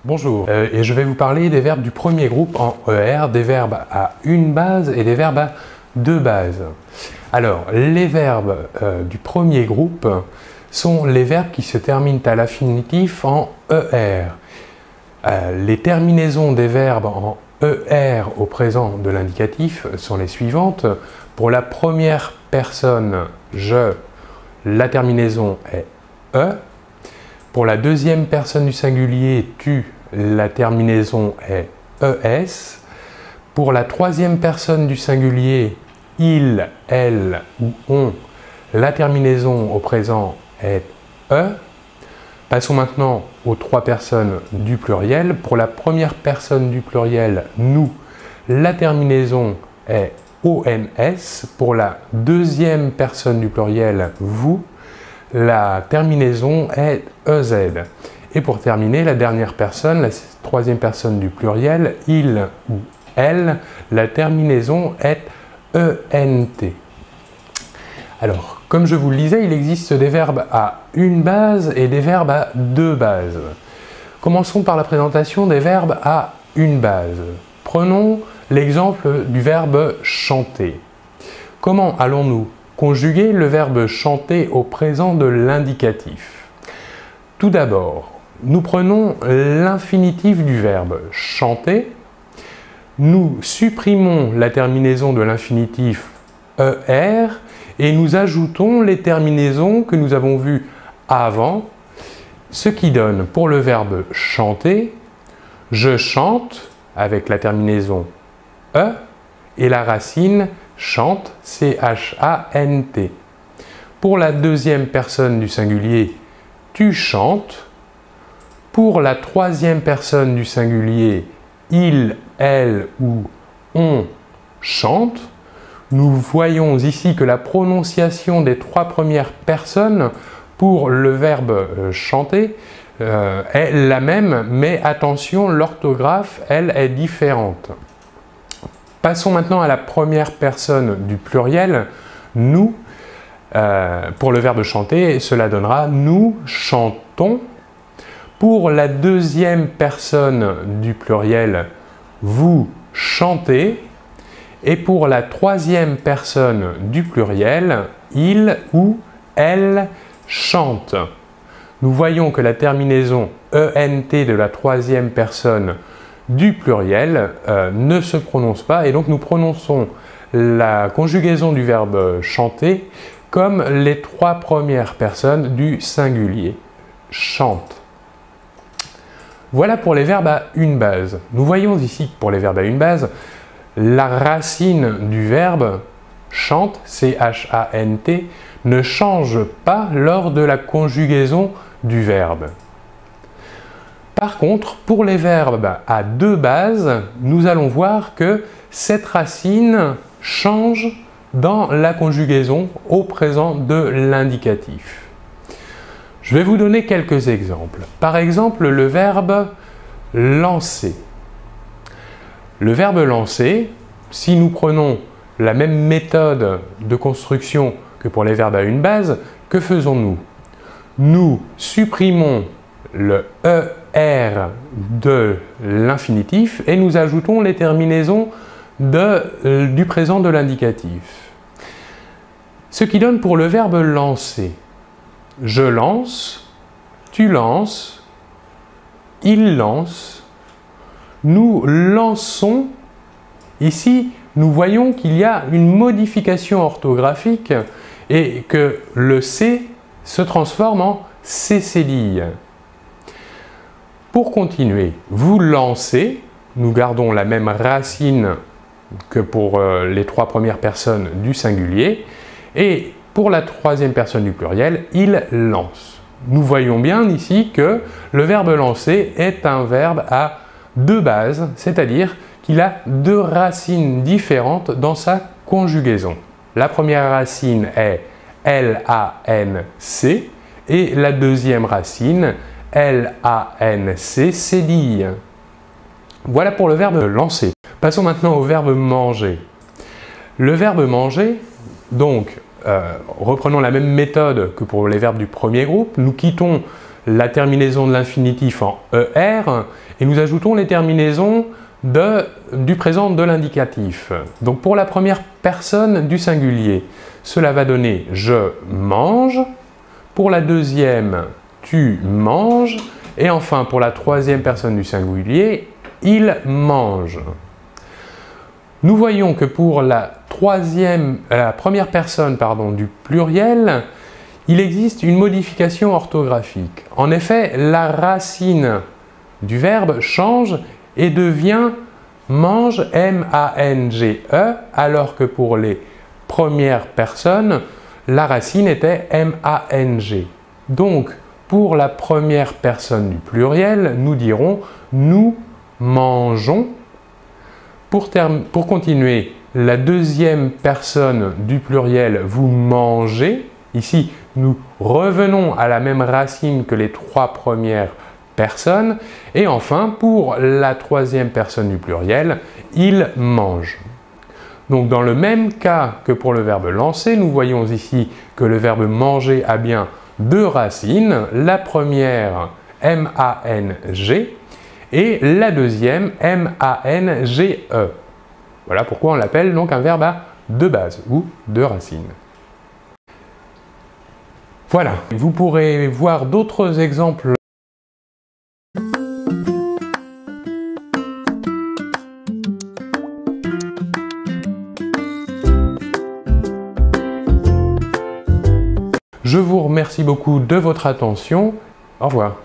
Bonjour, et je vais vous parler des verbes du premier groupe en ER, des verbes à une base et des verbes à deux bases. Alors, les verbes du premier groupe sont les verbes qui se terminent à l'infinitif en ER. Les terminaisons des verbes en ER au présent de l'indicatif sont les suivantes. Pour la première personne, je, la terminaison est E. Pour la deuxième personne du singulier, tu, la terminaison est ES. Pour la troisième personne du singulier, il, elle ou on, la terminaison au présent est E. Passons maintenant aux trois personnes du pluriel. Pour la première personne du pluriel, nous, la terminaison est ONS. Pour la deuxième personne du pluriel, vous, la terminaison est EZ. Et pour terminer, la dernière personne, la troisième personne du pluriel, il ou elle, la terminaison est ENT. Alors, comme je vous le disais, il existe des verbes à une base et des verbes à deux bases. Commençons par la présentation des verbes à une base. Prenons l'exemple du verbe chanter. Comment allons-nous conjuguer le verbe chanter au présent de l'indicatif? Tout d'abord, nous prenons l'infinitif du verbe chanter. Nous supprimons la terminaison de l'infinitif ER et nous ajoutons les terminaisons que nous avons vues avant, ce qui donne pour le verbe chanter, je chante avec la terminaison E et la racine chante, C-H-A-N-T. Pour la deuxième personne du singulier, tu chantes. Pour la troisième personne du singulier, il, elle ou on chante. Nous voyons ici que la prononciation des trois premières personnes pour le verbe chanter est la même, mais attention, l'orthographe, elle, est différente. Passons maintenant à la première personne du pluriel, nous. Pour le verbe chanter, cela donnera nous chantons. Pour la deuxième personne du pluriel, vous chantez. Et pour la troisième personne du pluriel, il ou elle chante. Nous voyons que la terminaison ENT de la troisième personne du pluriel ne se prononce pas et donc nous prononçons la conjugaison du verbe chanter comme les trois premières personnes du singulier. Chante. Voilà pour les verbes à une base. Nous voyons ici que pour les verbes à une base, la racine du verbe chante, C-H-A-N-T, ne change pas lors de la conjugaison du verbe. Par contre, pour les verbes à deux bases, nous allons voir que cette racine change dans la conjugaison au présent de l'indicatif. Je vais vous donner quelques exemples. Par exemple, le verbe lancer. Le verbe lancer, si nous prenons la même méthode de construction que pour les verbes à une base, que faisons-nous? Nous supprimons le ER de l'infinitif et nous ajoutons les terminaisons du présent de l'indicatif. Ce qui donne pour le verbe lancer, je lance, tu lances, il lance, nous lançons. Ici, nous voyons qu'il y a une modification orthographique et que le C se transforme en cécédille. Pour continuer, vous lancez, nous gardons la même racine que pour les trois premières personnes du singulier, et pour la troisième personne du pluriel, il lance. Nous voyons bien ici que le verbe lancer est un verbe à deux bases, c'est-à-dire qu'il a deux racines différentes dans sa conjugaison. La première racine est L-A-N-C et la deuxième racine L-A-N-C, cédille. Voilà pour le verbe lancer. Passons maintenant au verbe manger. Le verbe manger, donc, reprenons la même méthode que pour les verbes du premier groupe. Nous quittons la terminaison de l'infinitif en ER et nous ajoutons les terminaisons du présent de l'indicatif. Donc pour la première personne du singulier, cela va donner « je mange ». Pour la deuxième, « tu manges ». Et enfin, pour la troisième personne du singulier, « il mange ». Nous voyons que pour la première personne du pluriel, il existe une modification orthographique. En effet, la racine du verbe change et devient mange, M-A-N-G-E, alors que pour les premières personnes, la racine était M-A-N-G. Donc, pour la première personne du pluriel, nous dirons nous mangeons. Pour continuer, la deuxième personne du pluriel, vous mangez. Ici, nous revenons à la même racine que les trois premières personnes. Et enfin, pour la troisième personne du pluriel, il mange. Donc, dans le même cas que pour le verbe lancer, nous voyons ici que le verbe manger a bien deux racines. La première, M-A-N-G, et la deuxième, M-A-N-G-E. Voilà pourquoi on l'appelle donc un verbe à deux bases ou deux racines. Voilà, vous pourrez voir d'autres exemples. Je vous remercie beaucoup de votre attention. Au revoir.